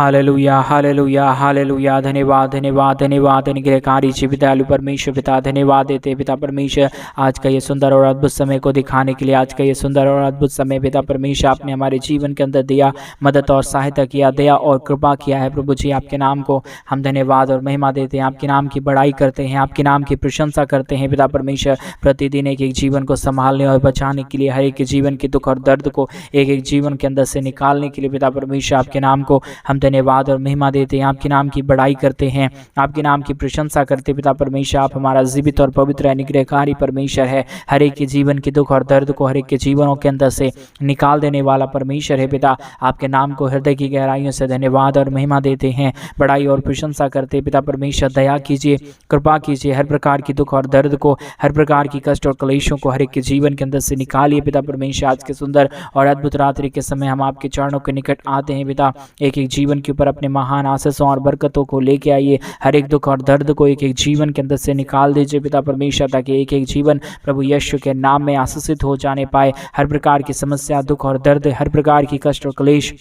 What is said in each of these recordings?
Hallelujah hallelujah hallelujah. धन्यवाद धन्यवाद धन्यवाद अनुग्रहकारी जीवितालु परमेश्वर पिता, धन्यवाद देते पिता परमेश्वर आज का ये सुंदर और अद्भुत समय को दिखाने के लिए। आज का ये सुंदर और अद्भुत समय पिता परमेश्वर आपने हमारे जीवन के अंदर दिया, मदद और सहायता किया, दया और कृपा किया है प्रभु जी। आपके नाम को हम धन्यवाद और महिमा देते हैं, आपके नाम की बड़ाई करते हैं, आपके नाम की प्रशंसा करते हैं पिता परमेश्वर। प्रतिदिन एक एक जीवन को संभालने और बचाने के लिए, हर एक के जीवन के दुख और दर्द को एक एक जीवन के अंदर से निकालने के लिए पिता परमेश्वर आपके नाम को हम धन्यवाद और महिमा देते हैं, आपके नाम की बड़ाई करते हैं, आपके नाम की प्रशंसा करते पिता परमेश्वर। आप हमारा जीवित और पवित्र अनुग्रहकारी परमेश्वर है, हर एक के जीवन के दुख और दर्द को हर एक के जीवनों के अंदर से निकाल देने वाला परमेश्वर है पिता। आपके नाम को हृदय की गहराइयों से धन्यवाद और महिमा देते हैं, बड़ाई और प्रशंसा करते पिता परमेश्वर। दया कीजिए, कृपा कीजिए, हर प्रकार की दुख और दर्द को, हर प्रकार की कष्ट और क्लेशों को हर एक के जीवन के अंदर से निकालिए पिता परमेश्वर। आज के सुंदर और अद्भुत रात्रि के समय हम आपके चरणों के निकट आते हैं पिता। एक एक जीवन के ऊपर अपने महान आशीषों और बरकतों को लेके आइए, हर एक दुख और दर्द को एक एक जीवन के अंदर से निकाल दीजिए पिता परमेश्वर, ताकि एक एक जीवन प्रभु यीशु के नाम में आशीषित हो जाने पाए। हर प्रकार की समस्या, दुख और दर्द, हर प्रकार की कष्ट और क्लेश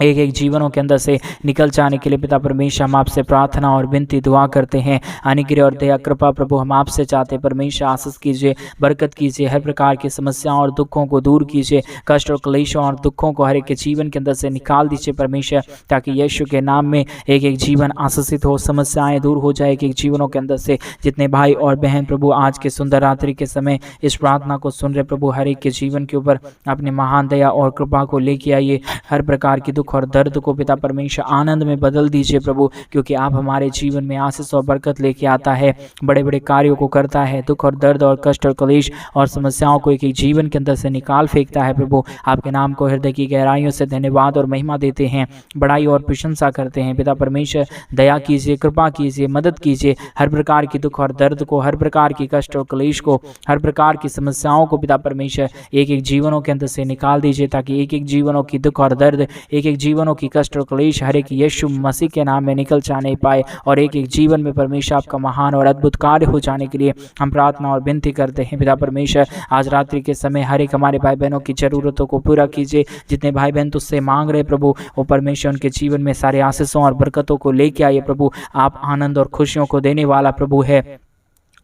एक एक जीवनों के अंदर से निकल जाने के लिए पिता परमेश्वर हम आपसे प्रार्थना और विनती दुआ करते हैं। अनुग्रह और दया कृपा प्रभु हम आपसे चाहते हैं परमेश्वर, आशीष कीजिए, बरकत कीजिए, हर प्रकार की समस्याओं और दुखों को दूर कीजिए, कष्ट और क्लेशों और दुखों को हर एक के जीवन के अंदर से निकाल दीजिए परमेश्वर, ताकि यीशु के नाम में एक एक जीवन आशीषित हो, समस्याएं दूर हो जाए एक एक जीवनों के अंदर से। जितने भाई और बहन प्रभु आज के सुंदर रात्रि के समय इस प्रार्थना को सुन रहे प्रभु, हर एक के जीवन के ऊपर अपने महान दया और कृपा को लेके आइए, हर प्रकार की दुख और दर्द को पिता परमेश्वर आनंद में बदल दीजिए प्रभु, क्योंकि आप हमारे जीवन में आशीष और बरकत लेके आता है, बड़े बड़े कार्यों को करता है, दुख और दर्द और कष्ट और क्लेश और समस्याओं को एक एक जीवन के अंदर से निकाल फेंकता है प्रभु। आपके नाम को हृदय की गहराइयों से धन्यवाद और महिमा देते हैं, बड़ाई और प्रशंसा करते हैं पिता परमेश्वर। दया कीजिए, कृपा कीजिए, मदद कीजिए, हर प्रकार की दुख और दर्द को, हर प्रकार की कष्ट और क्लेश को, हर प्रकार की समस्याओं को पिता परमेश्वर एक एक जीवनों के अंदर से निकाल दीजिए, ताकि एक एक जीवनों की दुख और दर्द, एक एक जीवनों की कष्ट और क्लेश हर एक यीशु मसीह के नाम में निकल जाने पाए, और एक एक जीवन में परमेश्वर आपका महान और अद्भुत कार्य हो जाने के लिए हम प्रार्थना और विनती करते हैं पिता परमेश्वर। आज रात्रि के समय हर एक हमारे भाई बहनों की जरूरतों को पूरा कीजिए, जितने भाई बहन तुझसे मांग रहे प्रभु, वो परमेश्वर उनके जीवन में सारे आशीषों और बरकतों को लेके आइए प्रभु। आप आनंद और खुशियों को देने वाला प्रभु है,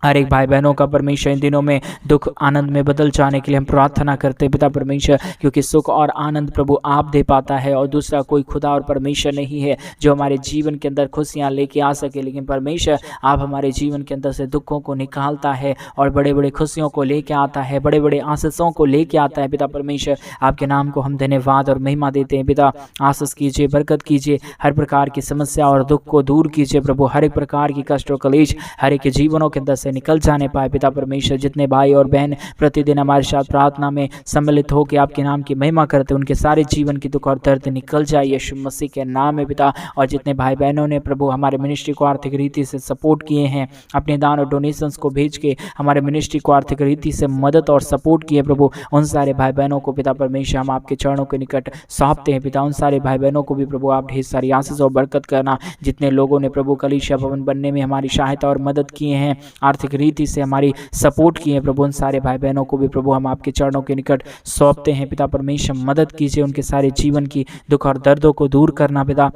हर एक भाई बहनों का परमेश्वर इन दिनों में दुख आनंद में बदल जाने के लिए हम प्रार्थना करते हैं पिता परमेश्वर, क्योंकि सुख और आनंद प्रभु आप दे पाता है, और दूसरा कोई खुदा और परमेश्वर नहीं है जो हमारे जीवन के अंदर खुशियां लेके आ सके। लेकिन परमेश्वर आप हमारे जीवन के अंदर से दुखों को निकालता है और बड़े बड़े खुशियों को लेके आता है, बड़े बड़े आशीषों को लेके आता है पिता परमेश्वर। आपके नाम को हम धन्यवाद और महिमा देते हैं पिता। आशीष कीजिए, बरकत कीजिए, हर प्रकार की समस्या और दुख को दूर कीजिए प्रभु, हर एक प्रकार की कष्ट और क्लेश हर एक के जीवनों के अंदर से निकल जाने पाए पिता परमेश्वर। जितने भाई और बहन प्रतिदिन हमारे साथ प्रार्थना में सम्मिलित होकर आपके नाम की महिमा करते, उनके सारे जीवन की दुख और दर्द निकल जाए यीशु मसीह के नाम में पिता। और जितने भाई बहनों ने प्रभु हमारे मिनिस्ट्री को आर्थिक रीति से सपोर्ट किए हैं, अपने दान और डोनेशंस को भेज के हमारे मिनिस्ट्री को आर्थिक रीति से मदद और सपोर्ट किए प्रभु, उन सारे भाई बहनों को पिता परमेश्वर हम आपके चरणों के निकट सौंपते हैं पिता। उन सारे भाई बहनों को भी प्रभु आप ढेर सारी आशीष और बरकत करना। जितने लोगों ने प्रभु कलीसिया भवन बनने में हमारी सहायता और मदद किए हैं, आर्थिक रीति से हमारी सपोर्ट किए हैं प्रभु, उन सारे भाई बहनों को भी प्रभु हम आपके चरणों के निकट सौंपते हैं पिता परमेश्वर। मदद कीजिए, उनके सारे जीवन की दुख और दर्दों को दूर करना पिता,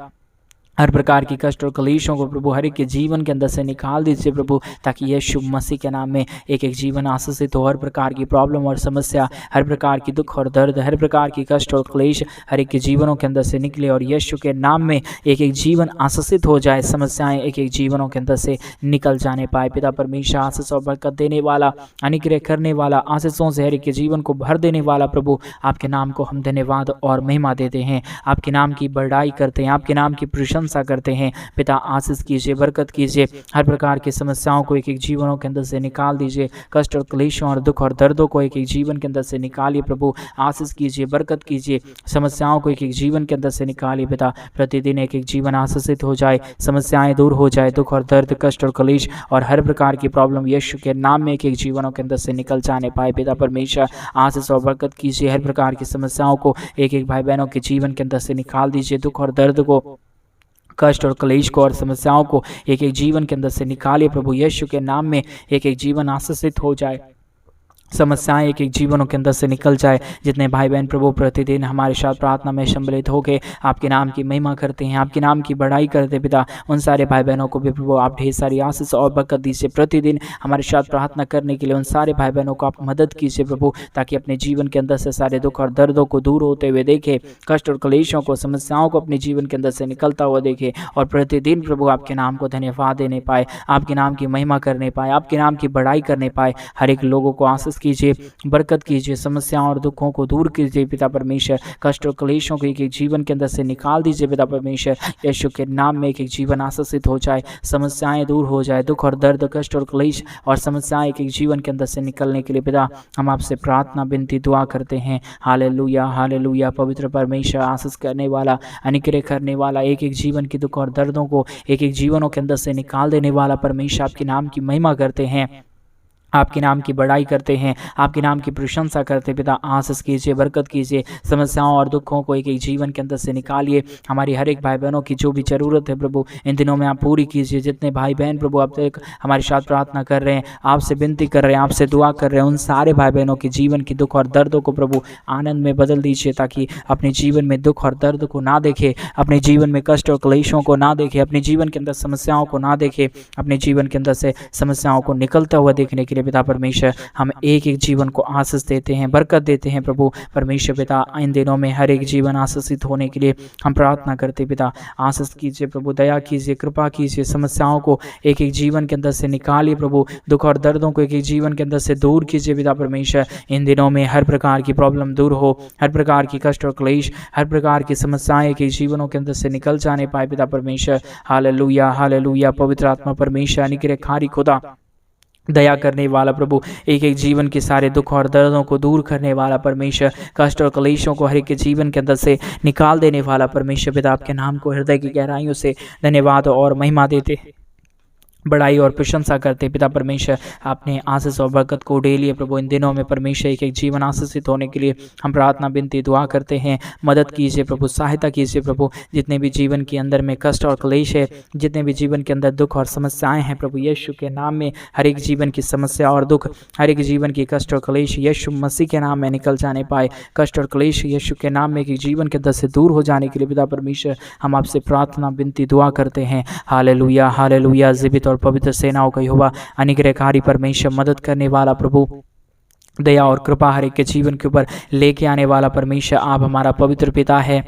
हर प्रकार की कष्ट और क्लेशों को प्रभु हर एक के जीवन के अंदर से निकाल दीजिए प्रभु, ताकि यीशु मसीह के नाम में एक एक जीवन आशीषित हो। हर प्रकार की प्रॉब्लम और समस्या, हर प्रकार की दुख और दर्द, हर प्रकार की कष्ट और क्लेश हर एक के जीवनों के अंदर से निकले, और यीशु के नाम में एक एक जीवन आशीषित हो जाए, समस्याएं एक एक जीवनों के अंदर से निकल जाने पाए पिता परमेश्वर। आशीष और बरकत देने वाला, अनुग्रह करने वाला, आशीषों से हर एक के जीवन को भर देने वाला प्रभु, आपके नाम को हम धन्यवाद और महिमा देते हैं, आपके नाम की बड़ाई करते हैं, आपके नाम की प्रशंसा करते हैं पिता। आशीष कीजिए, बरकत कीजिए, हर प्रकार की समस्याओं को एक एक जीवनों के अंदर से निकाल दीजिए, कष्ट और क्लेशों और दुख और दर्दों को एक एक जीवन के अंदर से निकालिए प्रभु। आशीष कीजिए, बरकत कीजिए, समस्याओं को एक एक जीवन के अंदर से निकालिए पिता। प्रतिदिन एक एक जीवन आशीषित हो जाए, समस्याएं दूर हो जाए, दुख और दर्द, कष्ट और क्लेश और हर प्रकार की प्रॉब्लम यीशु के नाम में एक एक जीवनों के अंदर से निकल जाने पाए पिता परमेश्वर। आशीष और बरकत कीजिए, हर प्रकार की समस्याओं को एक एक भाई बहनों के जीवन के अंदर से निकाल दीजिए, दुख और दर्द को, कष्ट और क्लेश को और समस्याओं को एक एक जीवन के अंदर से निकालिए प्रभु। यीशु के नाम में एक एक जीवन आशीषित हो जाए, समस्याएं एक एक जीवनों के अंदर से निकल जाए। जितने भाई बहन प्रभु प्रतिदिन हमारे साथ प्रार्थना में सम्मिलित होकर आपके नाम की महिमा करते हैं, आपके नाम की बढ़ाई करते पिता, उन सारे भाई बहनों को भी प्रभु आप ढेर सारी आशीष और बरकत दीजिए। प्रतिदिन हमारे साथ प्रार्थना करने के लिए उन सारे भाई बहनों को आप मदद कीजिए प्रभु, ताकि अपने जीवन के अंदर से सारे दुख और दर्दों को दूर होते हुए देखे, कष्ट और क्लेशों को, समस्याओं को अपने जीवन के अंदर से निकलता हुआ देखे, और प्रतिदिन प्रभु आपके नाम को धन्यवाद देने पाए, आपके नाम की महिमा करने पाए, आपके नाम की बढ़ाई करने पाए। हर एक लोगों को आशीष कीजिए, बरकत कीजिए, समस्याओं और दुखों को दूर कीजिए पिता परमेश्वर, कष्ट और क्लेशों को एक एक जीवन के अंदर से निकाल दीजिए पिता परमेश्वर। यीशु के नाम में एक एक जीवन आशीषित हो जाए, समस्याएं दूर हो जाए, दुख और दर्द, कष्ट और क्लेश और समस्याएं एक एक जीवन के अंदर से निकलने के लिए पिता हम आपसे प्रार्थना विनती दुआ करते हैं। Hallelujah hallelujah. पवित्र परमेश्वर, आशीष करने वाला, अनुग्रह करने वाला, एक एक जीवन के दुख और दर्दों को एक एक जीवनों के अंदर से निकाल देने वाला परमेश्वर, आपके नाम की महिमा करते हैं, आपके नाम की बढ़ाई करते हैं, आपके नाम की प्रशंसा करते पिता। आशीष कीजिए, बरकत कीजिए, समस्याओं और दुखों को एक एक जीवन के अंदर से निकालिए। हमारी हर एक भाई बहनों की जो भी ज़रूरत है प्रभु इन दिनों में आप पूरी कीजिए। जितने भाई बहन प्रभु आप तक हमारे साथ प्रार्थना कर रहे हैं, आपसे विनती कर रहे हैं, आपसे दुआ कर रहे हैं, उन सारे भाई बहनों के जीवन की दुख और दर्दों को प्रभु आनंद में बदल दीजिए, ताकि अपने जीवन में दुख और दर्द को ना देखे, अपने जीवन में कष्ट और क्लेशों को ना देखे, अपने जीवन के अंदर समस्याओं को ना देखे, अपने जीवन के अंदर से समस्याओं को निकलता हुआ देखने के लिए पिता परमेश्वर हम एक एक जीवन को आशीष देते हैं, बरकत देते हैं प्रभु परमेश्वर पिता। इन दिनों में हर एक जीवन आशीषित होने के लिए हम प्रार्थना करते पिता। आशीष कीजिए प्रभु, दया कीजिए, कृपा कीजिए, समस्याओं को एक एक जीवन के अंदर से निकालिए प्रभु, दुख और दर्दों को एक एक जीवन के अंदर से दूर कीजिए पिता परमेश्वर। इन दिनों में हर प्रकार की प्रॉब्लम दूर हो, हर प्रकार की कष्ट और क्लेश, हर प्रकार की समस्याएं एक एक जीवनों के अंदर से निकल जाने पाए पिता परमेश्वर। Hallelujah hallelujah. पवित्र आत्मा परमेश्वर, अनुग्रहकारी खुदा, दया करने वाला प्रभु, एक एक जीवन के सारे दुख और दर्दों को दूर करने वाला परमेश्वर, कष्ट और क्लेशों को हर एक के जीवन के अंदर से निकाल देने वाला परमेश्वर पिता, आपके नाम को हृदय की गहराइयों से धन्यवाद और महिमा देते, बड़ाई और प्रशंसा करते पिता परमेश्वर। आपने आशीष और बरकत को उड़े लिए प्रभु। इन दिनों में परमेश्वर एक एक जीवन आशीषित होने के लिए हम प्रार्थना विनती दुआ करते हैं। मदद कीजिए प्रभु, सहायता कीजिए प्रभु। जितने भी जीवन के अंदर में कष्ट और क्लेश है, जितने भी जीवन के अंदर दुख और समस्याएं हैं प्रभु, यीशु के नाम में हर एक जीवन की समस्या और दुख, हर एक जीवन की कष्ट और क्लेश यीशु मसीह के नाम में निकल जाने पाए। कष्ट और क्लेश यीशु के नाम में एक जीवन के अंदर से दूर हो जाने के लिए पिता परमेश्वर हम आपसे प्रार्थना विनती दुआ करते हैं। Hallelujah hallelujah. जीवित और पवित्र सेनाओं का यहोवा, अनुग्रहकारी परमेश्वर, मदद करने वाला प्रभु, दया और कृपा हर एक के जीवन के ऊपर लेके आने वाला परमेश्वर, आप हमारा पवित्र पिता है,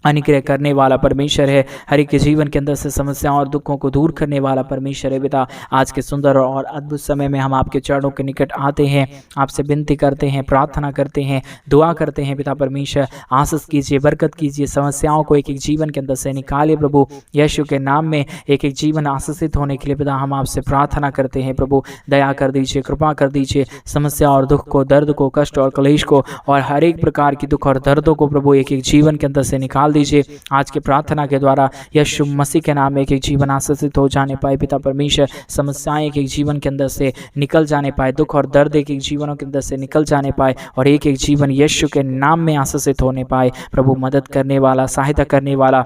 अनुग्रह करने वाला परमेश्वर है, हर एक के जीवन के अंदर से समस्याओं और दुखों को दूर करने वाला परमेश्वर है पिता। आज के सुंदर और अद्भुत समय में हम आपके चरणों के निकट आते हैं, आपसे विनती करते हैं, प्रार्थना करते हैं, दुआ करते हैं पिता परमेश्वर। आशीष कीजिए, बरकत कीजिए, समस्याओं को एक एक जीवन के अंदर से निकालिए प्रभु। यीशु के नाम में एक एक जीवन आशीषित होने के लिए पिता हम आपसे प्रार्थना करते हैं प्रभु। दया कर दीजिए, कृपा कर दीजिए, समस्या और दुख को, दर्द को, कष्ट और क्लेश को और हर एक प्रकार की दुख और दर्दों को प्रभु एक एक जीवन के अंदर से निकाल दीजिए। आज के प्रार्थना के द्वारा यीशु मसीह के नाम में एक एक जीवन आशीषित हो जाने पाए पिता परमेश्वर। समस्याएं एक एक जीवन के अंदर से निकल जाने पाए, दुख और दर्द एक एक जीवनों के अंदर से निकल जाने पाए और एक एक जीवन यीशु के नाम में आशीषित होने पाए प्रभु। मदद करने वाला, सहायता करने वाला,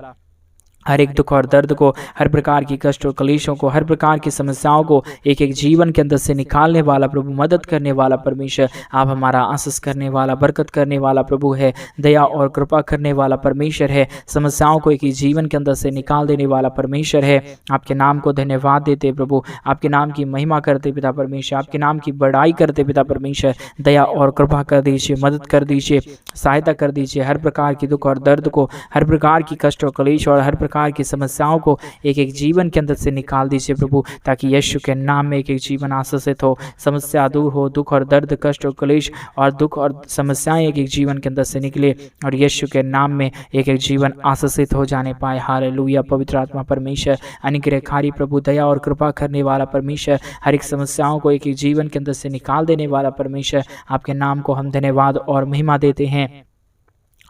हर एक दुख और दर्द को, हर प्रकार की कष्ट और क्लेशों को, हर प्रकार की समस्याओं को एक एक जीवन के अंदर से निकालने वाला प्रभु, मदद करने वाला परमेश्वर, आप हमारा आशीष करने वाला, बरकत करने वाला प्रभु है, दया और कृपा करने वाला परमेश्वर है, समस्याओं को एक ही जीवन के अंदर से निकाल देने वाला परमेश्वर है। आपके नाम को धन्यवाद देते प्रभु, आपके नाम की महिमा करते पिता परमेश्वर, आपके नाम की बड़ाई करते पिता परमेश्वर। दया और कृपा कर दीजिए, मदद कर दीजिए, सहायता कर दीजिए, हर प्रकार की दुख और दर्द को, हर प्रकार की कष्ट और क्लेश और हर प्रकार की समस्याओं को एक एक जीवन के अंदर से निकाल दीजिए प्रभु, ताकि यीशु के नाम में एक एक जीवन आशीषित हो, समस्या दूर हो, दुख और दर्द, कष्ट और क्लेश और दुख और समस्याएं एक एक जीवन के अंदर से निकले और यीशु के नाम में एक एक जीवन आशीषित हो जाने पाए। हालेलुया। पवित्र आत्मा परमेश्वर, अनुग्रहकारी प्रभु, दया और कृपा करने वाला परमेश्वर, हर एक समस्याओं को एक एक जीवन के अंदर से निकाल देने वाला परमेश्वर, आपके नाम को हम धन्यवाद और महिमा देते हैं।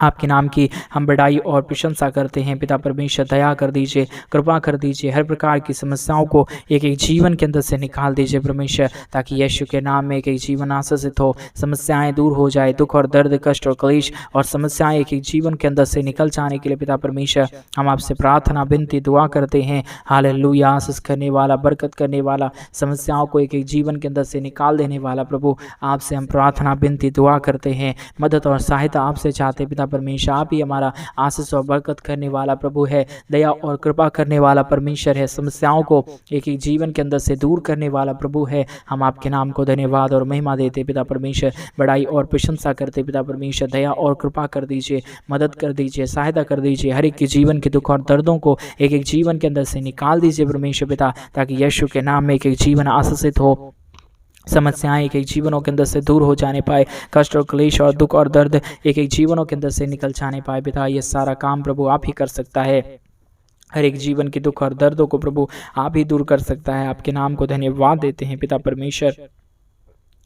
आपके नाम की हम बड़ाई और प्रशंसा करते हैं। पिता परमेश्वर दया कर दीजिए, कृपा कर दीजिए, हर प्रकार की समस्याओं को एक एक जीवन के अंदर से निकाल दीजिए परमेश्वर, ताकि यीशु के नाम में एक एक जीवन आशीषित हो, समस्याएं दूर हो जाए, दुख और दर्द, कष्ट और क्लेश और समस्याएं एक एक जीवन के अंदर से निकल जाने के लिए पिता परमेश्वर हम आपसे प्रार्थना विनती दुआ करते हैं। हालेलुया। आशीष करने वाला, बरकत करने वाला, समस्याओं को एक एक जीवन के अंदर से निकाल देने वाला प्रभु, आपसे हम प्रार्थना विनती दुआ करते हैं। मदद और सहायता आपसे चाहते पिता परमेश्वर। आप ही हमारा आशीष और बरकत करने वाला प्रभु है, दया और कृपा करने वाला परमेश्वर है, समस्याओं को एक एक जीवन के अंदर से दूर करने वाला प्रभु है। हम आपके नाम को धन्यवाद और महिमा देते पिता परमेश्वर, बड़ाई और प्रशंसा करते पिता परमेश्वर। दया और कृपा कर दीजिए, मदद कर दीजिए, सहायता कर दीजिए, हर एक के जीवन के दुख और दर्दों को एक एक जीवन के अंदर से निकाल दीजिए परमेश्वर पिता, ताकि यीशु के नाम में एक एक जीवन आशीषित हो, समस्याएं एक एक जीवनों के अंदर से दूर हो जाने पाए, कष्ट और क्लेश और दुख और दर्द एक एक जीवनों के अंदर से निकल जाने पाए पिता। ये सारा काम प्रभु आप ही कर सकता है, हर एक जीवन के दुख और दर्दों को प्रभु आप ही दूर कर सकता है। आपके नाम को धन्यवाद देते हैं पिता परमेश्वर,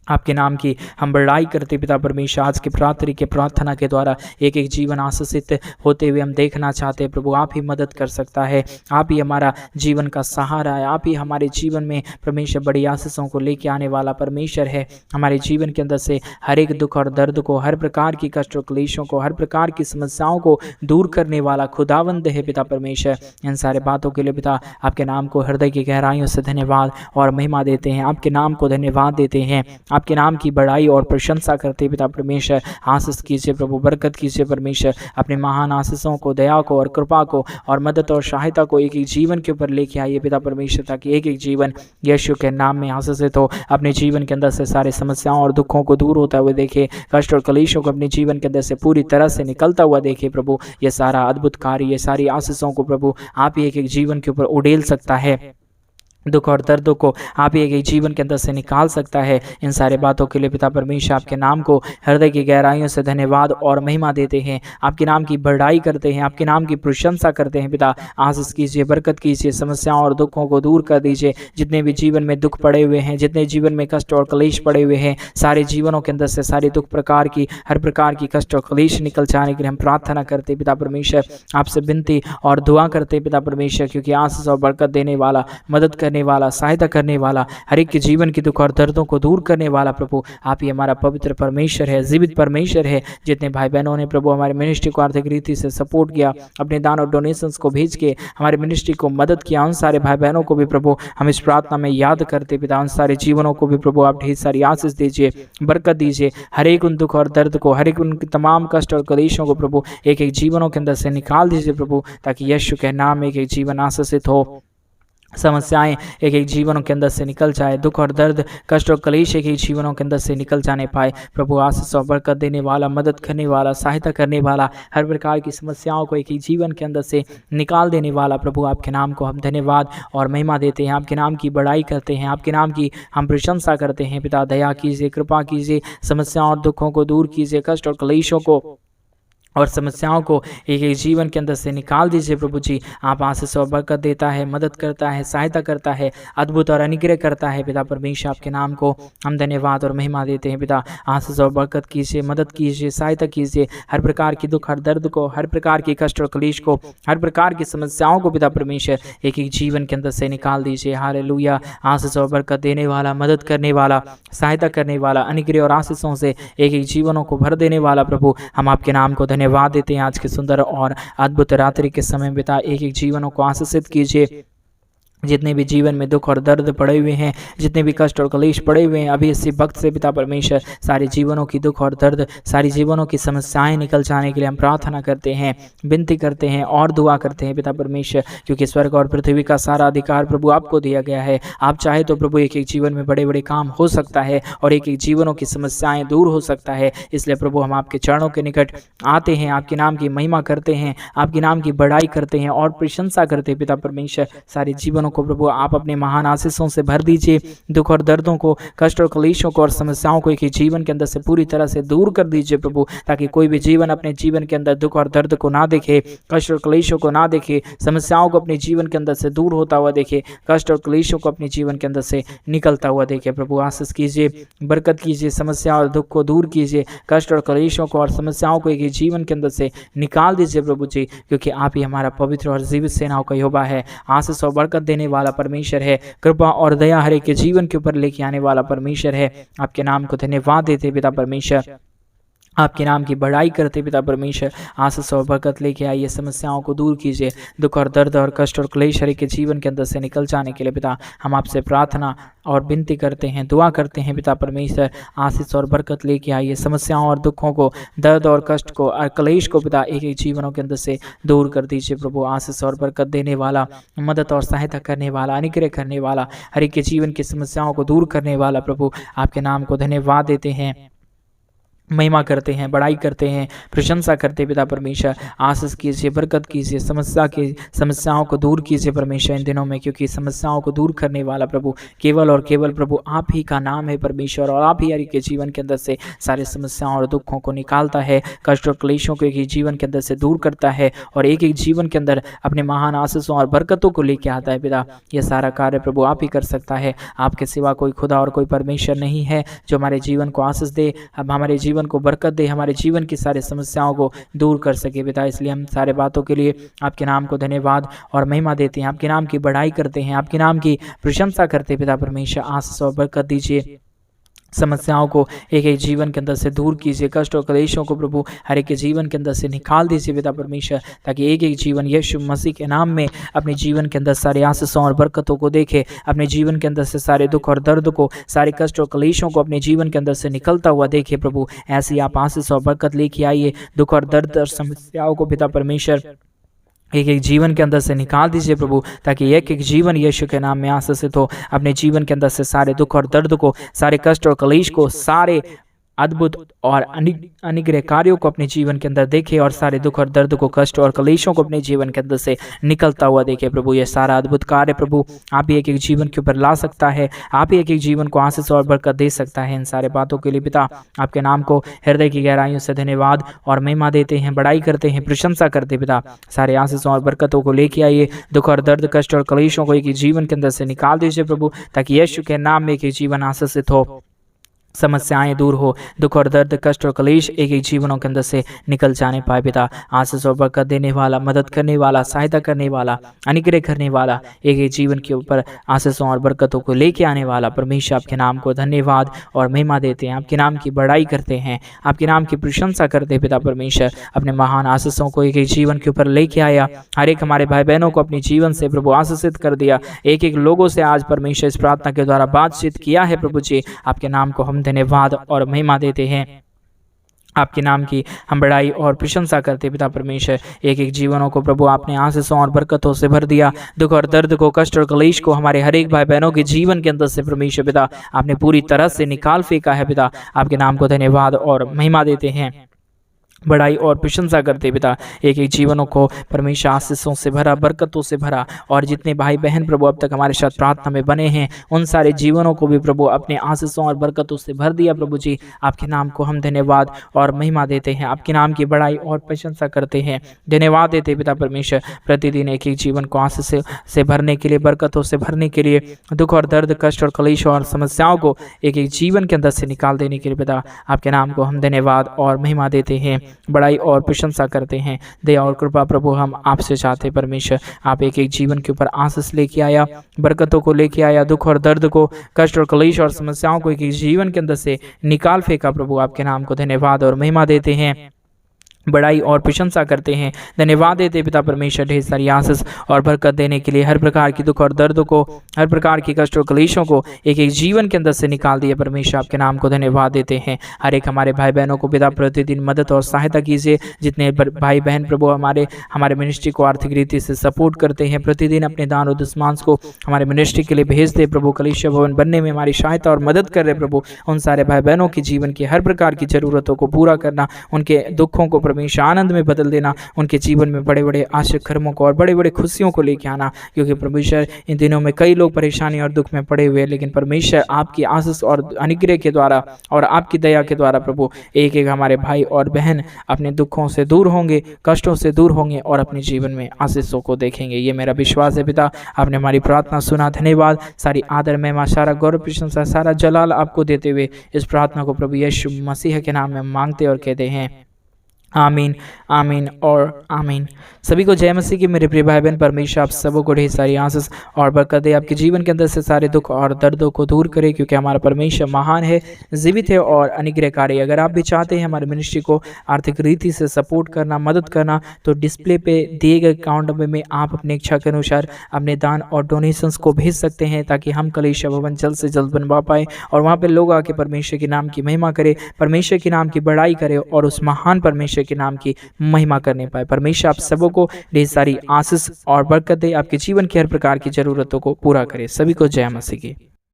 आपके नाम की हम बड़ाई करते पिता परमेश्वर। आज के प्रार्थना के द्वारा एक एक जीवन आशीषित होते हुए हम देखना चाहते हैं प्रभु, आप ही मदद कर सकता है, आप ही हमारा जीवन का सहारा है, आप ही हमारे जीवन में परमेश्वर बड़ी आशीषों को लेके आने वाला परमेश्वर है। हमारे जीवन के अंदर से हर एक दुख और दर्द को, हर प्रकार की कष्ट और क्लेशों को, हर प्रकार की समस्याओं को दूर करने वाला खुदावंद है पिता परमेश्वर। इन सारे बातों के लिए पिता आपके नाम को हृदय की गहराइयों से धन्यवाद और महिमा देते हैं, आपके नाम को धन्यवाद देते हैं, आपके नाम की बड़ाई और प्रशंसा करते पिता परमेश्वर। आशीष कीजिए प्रभु, बरकत कीजिए परमेश्वर, अपने महान आशीषों को, दया को और कृपा को और मदद और सहायता को एक एक जीवन के ऊपर लेके आइए पिता परमेश्वर, ताकि एक एक जीवन यीशु के नाम में आशीषित हो, अपने जीवन के अंदर से सारे समस्याओं और दुखों को दूर होता हुए देखे, कष्ट और क्लेशों को अपने जीवन के अंदर से पूरी तरह से निकलता हुआ देखे प्रभु। ये सारा अद्भुत कार्य, ये सारी आशीषों को प्रभु आप ही एक एक जीवन के ऊपर उड़ेल सकता है, दुख और दर्दों को आप ही एक जीवन के अंदर से निकाल सकता है। इन सारे बातों के लिए पिता परमेश्वर आपके नाम को हृदय की गहराइयों से धन्यवाद और महिमा देते हैं, आपके नाम की बड़ाई करते हैं, आपके नाम की प्रशंसा करते हैं पिता। आशीष कीजिए, बरकत कीजिए, समस्याओं और दुखों को दूर कर दीजिए। जितने भी जीवन में दुख पड़े हुए हैं, जितने जीवन में कष्ट और क्लेश पड़े हुए हैं, सारे जीवनों के अंदर से सारे दुख प्रकार की, हर प्रकार की कष्ट और क्लेश निकल जाने के लिए हम प्रार्थना करते पिता परमेश्वर, आपसे विनती और दुआ करते पिता परमेश्वर, क्योंकि आशीष और बरकत देने वाला, मदद करने वाला, सहायता करने वाला, हर एक के जीवन के दुख और दर्दों को दूर करने वाला प्रभु आप ही हमारा पवित्र परमेश्वर है, जीवित परमेश्वर है। जितने भाई बहनों ने प्रभु हमारे मिनिस्ट्री को आर्थिक रीति से सपोर्ट किया, अपने दान और डोनेशंस को भेज के हमारे मिनिस्ट्री को मदद किया, उन सारे भाई बहनों को भी प्रभु हम इस प्रार्थना में याद करते पिता। उन सारे जीवनों को भी प्रभु आप ढेर सारी आशीष दीजिए, बरकत दीजिए, हर एक उन दुख और दर्द को, हर एक उनके तमाम कष्ट और क्लेशों को प्रभु एक एक जीवनों के अंदर से निकाल दीजिए प्रभु, ताकि यीशु के नाम में एक एक जीवन आशीषित हो, समस्याएं एक एक जीवनों के अंदर से निकल जाए, दुख और दर्द, कष्ट और क्लेश एक एक जीवनों के अंदर से निकल जाने पाए प्रभु। आशीष और बरकत देने वाला, मदद करने वाला, सहायता करने वाला, हर प्रकार की समस्याओं को एक एक जीवन के अंदर से निकाल देने वाला प्रभु आपके नाम को हम धन्यवाद और महिमा देते हैं, आपके नाम की बड़ाई करते हैं, आपके नाम की हम प्रशंसा करते हैं पिता। दया कीजिए, कृपा कीजिए, समस्याओं और दुखों को दूर कीजिए, कष्ट और क्लेशों को और समस्याओं को एक एक जीवन के अंदर से निकाल दीजिए प्रभु जी। आप आशीष और बरकत देता है, मदद करता है, सहायता करता है, अद्भुत और अनुग्रह करता है पिता परमेश्वर। आपके नाम को हम धन्यवाद और महिमा देते हैं पिता। आशीष और बरकत कीजिए, मदद कीजिए, सहायता कीजिए, हर प्रकार की दुख, हर दर्द को, हर प्रकार की कष्ट और क्लेश को, हर प्रकार की समस्याओं को पिता परमेश्वर एक एक जीवन के अंदर से निकाल दीजिए। हालेलुया। आशीष और बरकत देने वाला, मदद करने वाला, सहायता करने वाला, अनुग्रह और आशीषों से एक एक जीवनों को भर देने वाला प्रभु हम आपके नाम को धन्यवाद देते हैं। आज के सुंदर और अद्भुत रात्रि के समय पिता एक एक जीवनों को आशीषित कीजिए। जितने भी जीवन में दुख और दर्द पड़े हुए हैं, जितने भी कष्ट और क्लेश पड़े हुए हैं, अभी इसी वक्त से पिता परमेश्वर सारे जीवनों की दुख और दर्द, सारी जीवनों की समस्याएं निकल जाने के लिए हम प्रार्थना करते हैं, विनती करते हैं और दुआ करते हैं पिता परमेश्वर, क्योंकि स्वर्ग और पृथ्वी का सारा अधिकार प्रभु आपको दिया गया है। आप चाहे तो प्रभु एक एक जीवन में बड़े बड़े काम हो सकता है और एक एक जीवनों की समस्याएं दूर हो सकता है। इसलिए प्रभु हम आपके चरणों के निकट आते हैं, आपके नाम की महिमा करते हैं, आपके नाम की बड़ाई करते हैं और प्रशंसा करते हैं पिता परमेश्वर। सारे जीवनों को प्रभु आप अपने महान आशीषों से भर दीजिए। दुख और दर्दों को, कष्ट और क्लेशों को और समस्याओं को एक ही जीवन के अंदर से पूरी तरह से दूर कर दीजिए प्रभु, ताकि कोई भी जीवन अपने जीवन के अंदर दुख और दर्द को ना देखे, कष्ट और क्लेशों को ना देखे, समस्याओं को अपने जीवन के अंदर से दूर होता हुआ देखे, कष्ट और क्लेशों को अपने जीवन के अंदर से निकलता हुआ देखे। प्रभु आशीष कीजिए, बरकत कीजिए, समस्या और दुख को दूर कीजिए, कष्ट और क्लेशों को और समस्याओं को एक ही जीवन के अंदर से निकाल दीजिए प्रभु जी, क्योंकि आप ही हमारा पवित्र और जीवित सेनाओं का यहोवा है, आशीष और बरकत देने वाला परमेश्वर है, कृपा और दया हर एक के जीवन के ऊपर लेके आने वाला परमेश्वर है। आपके नाम को धन्यवाद देते पिता परमेश्वर, आपके नाम की बढ़ाई करते पिता परमेश्वर। आशीष और बरकत लेके आइए, समस्याओं को दूर कीजिए, दुख और दर्द और कष्ट और क्लेश हर एक के जीवन के अंदर से निकल जाने के लिए पिता हम आपसे प्रार्थना और विनती करते हैं, दुआ करते हैं पिता परमेश्वर। आशीष और बरकत लेके आइए, समस्याओं और दुखों को, दर्द और कष्ट को और क्लेश को पिता एक एक जीवनों के अंदर से दूर कर दीजिए प्रभु। आशीष और बरकत देने वाला, मदद और सहायता करने वाला, अनुग्रह करने वाला, हर एक के जीवन की समस्याओं को दूर करने वाला प्रभु आपके नाम को धन्यवाद देते हैं, महिमा करते हैं, बड़ाई करते हैं, प्रशंसा करते पिता परमेश्वर। आशीष कीजिए, बरकत कीजिए, समस्याओं को दूर कीजिए परमेश्वर इन दिनों में, क्योंकि समस्याओं को दूर करने वाला प्रभु केवल और केवल प्रभु आप ही का नाम है परमेश्वर, और आप ही हर एक के जीवन के अंदर से सारे समस्याओं और दुखों को निकालता है, कष्ट और क्लेशों को एक ही जीवन के अंदर से दूर करता है और एक एक जीवन के अंदर अपने महान आशीषों और बरकतों को लेके आता है पिता। यह सारा कार्य प्रभु आप ही कर सकता है, आपके सिवा कोई खुदा और कोई परमेश्वर नहीं है जो हमारे जीवन को आशीष दे, अब हमारे जीवन को बरकत दे, हमारे जीवन की सारी समस्याओं को दूर कर सके पिता। इसलिए हम सारे बातों के लिए आपके नाम को धन्यवाद और महिमा देते हैं, आपके नाम की बढ़ाई करते हैं, आपके नाम की प्रशंसा करते हैं पिता परमेश्वर। आशीष और बरकत दीजिए, समस्याओं को एक एक जीवन के अंदर से दूर कीजिए, कष्ट और क्लेशों को प्रभु हर एक के जीवन के अंदर से निकाल दीजिए पिता परमेश्वर, ताकि एक एक जीवन यीशु मसीह के नाम में अपने जीवन के अंदर सारे आशीषों और बरकतों को देखे, अपने जीवन के अंदर से सारे दुख और दर्द को, सारे कष्ट और क्लेशों को अपने जीवन के अंदर से निकलता हुआ देखे प्रभु। ऐसी आप आशीष और बरकत लेके आइए, दुख और दर्द और समस्याओं को पिता परमेश्वर एक एक जीवन के अंदर से निकाल दीजिए प्रभु, ताकि एक एक जीवन यीशु के नाम में आशीषित हो, अपने जीवन के अंदर से सारे दुख और दर्द को, सारे कष्ट और क्लेश को, सारे अद्भुत और अनुग्रह कार्यों को अपने जीवन के अंदर देखे और सारे दुख और दर्द को, कष्ट और क्लेशों को अपने जीवन के अंदर से निकलता हुआ देखे प्रभु। ये सारा अद्भुत कार्य प्रभु आप ही एक एक जीवन के ऊपर ला सकता है, आप ही एक एक जीवन को आशीष और बरकत दे सकता है। इन सारे बातों के लिए पिता आपके नाम को हृदय की गहराइयों से धन्यवाद और महिमा देते हैं, बड़ाई करते हैं, प्रशंसा करते पिता। सारे आशीषों और बरकतों को लेके आइए, दुख और दर्द, कष्ट और क्लेशों को एक ही जीवन के अंदर से निकाल दीजिए प्रभु, ताकि यीशु के नाम में एक ही जीवन आशीषित हो, समस्याएं दूर हो, दुख और दर्द, कष्ट और क्लेश एक एक जीवनों के अंदर से निकल जाने पाए पिता। आशीष और बरकत देने वाला, मदद करने वाला, सहायता करने वाला, अनुग्रह करने वाला, एक एक जीवन के ऊपर आशीषों और बरकतों को लेके आने वाला परमेश्वर आपके नाम को धन्यवाद और महिमा देते हैं, आपके नाम की बड़ाई करते हैं, आपके नाम की प्रशंसा करते हैं पिता परमेश्वर। अपने महान आशीषों को एक एक जीवन के ऊपर लेके आया, हर एक हमारे भाई बहनों को अपने जीवन से प्रभु आशीषित कर दिया, एक एक लोगों से आज परमेश्वर इस प्रार्थना के द्वारा बातचीत किया है प्रभु जी। आपके नाम को हम धन्यवाद और महिमा देते हैं, आपके नाम की हम बड़ाई और प्रशंसा करते पिता परमेश्वर। एक एक जीवनों को प्रभु आपने आशीषों और बरकतों से भर दिया, दुख और दर्द को, कष्ट और क्लेश को हमारे हर एक भाई बहनों के जीवन के अंदर से परमेश्वर पिता आपने पूरी तरह से निकाल फेंका है पिता। आपके नाम को धन्यवाद और महिमा देते हैं, बड़ाई और प्रशंसा करते पिता। एक एक जीवनों को परमेश्वर आशीषों से भरा, बरकतों से भरा, और जितने भाई बहन प्रभु अब तक हमारे साथ प्रार्थना में बने हैं उन सारे जीवनों को भी प्रभु अपने आशीषों और बरकतों से भर दिया प्रभु जी। आपके नाम को हम धन्यवाद और महिमा देते हैं, आपके नाम की बड़ाई और प्रशंसा करते हैं, धन्यवाद देते पिता परमेश्वर। प्रतिदिन एक एक जीवन को आशीष से भरने के लिए, बरकतों से भरने के लिए, दुख और दर्द, कष्ट और क्लेश और समस्याओं को एक एक जीवन के अंदर से निकाल देने के लिए पिता आपके नाम को हम धन्यवाद और महिमा देते हैं, बड़ाई और प्रशंसा करते हैं। दया और कृपा प्रभु हम आपसे चाहते परमेश्वर, आप एक एक जीवन के ऊपर आशीष लेके आया, बरकतों को लेके आया, दुख और दर्द को, कष्ट और क्लेश और समस्याओं को एक एक जीवन के अंदर से निकाल फेंका प्रभु। आपके नाम को धन्यवाद और महिमा देते हैं, बड़ाई और प्रशंसा करते हैं, धन्यवाद देते पिता परमेश्वर ढेर सारी आशीष और बरकत देने के लिए, हर प्रकार की दुख और दर्द को, हर प्रकार की कष्ट और क्लेशों को एक एक जीवन के अंदर से निकाल दिया परमेश्वर। आपके नाम को धन्यवाद देते हैं। हर एक हमारे भाई बहनों को पिता प्रतिदिन मदद और सहायता कीजिए, जितने भाई बहन प्रभु हमारे मिनिस्ट्री को आर्थिक रीति से सपोर्ट करते हैं, प्रतिदिन अपने दान और दशमांश को हमारे मिनिस्ट्री के लिए भेजते प्रभु, कलीसिया भवन बनने में हमारी सहायता और मदद कर रहे प्रभु। उन सारे भाई बहनों की जीवन की हर प्रकार की जरूरतों को पूरा करना, उनके दुखों को परमेश्वर आनंद में बदल देना, उनके जीवन में बड़े बड़े आशीर्वादों को और बड़े बड़े खुशियों को लेके आना, क्योंकि परमेश्वर इन दिनों में कई लोग परेशानी और दुख में पड़े हुए हैं, लेकिन परमेश्वर आपकी आशीष और अनुग्रह के द्वारा और आपकी दया के द्वारा प्रभु एक एक हमारे भाई और बहन अपने दुखों से दूर होंगे, कष्टों से दूर होंगे और अपने जीवन में आशीषों को देखेंगे। ये मेरा विश्वास है पिता, आपने हमारी प्रार्थना सुना, धन्यवाद। सारी आदर महिमा, सारा गौरव प्रशंसा, सारा जलाल आपको देते हुए इस प्रार्थना को प्रभु यीशु मसीह के नाम में मांगते और कहते हैं आमीन, आमीन और आमीन। सभी को जय मसीह की मेरे प्रिय भाई बहन। परमेश्वर आप सबों को ढेर सारी आशीष और बरकत दे, आपके जीवन के अंदर से सारे दुख और दर्दों को दूर करे, क्योंकि हमारा परमेश्वर महान है, जीवित है और अनुग्रहकारी। अगर आप भी चाहते हैं हमारे मिनिस्ट्री को आर्थिक रीति से सपोर्ट करना, मदद करना, तो डिस्प्ले पे दिए गए अकाउंट नंबर में आप अपने इच्छा के अनुसार अपने दान और डोनेशंस को भेज सकते हैं, ताकि हम कलीसिया भवन जल्द से जल्द बनवा पाए और वहाँ पे लोग आके परमेश्वर के नाम की महिमा करे, परमेश्वर के नाम की बड़ाई करे और उस महान परमेश्वर के नाम की महिमा करने पाए। परमेश्वर आप सबों को ढेर सारी आशीष और बरकत दे, आपके जीवन की हर प्रकार की जरूरतों को पूरा करे। सभी को जय मसीह की।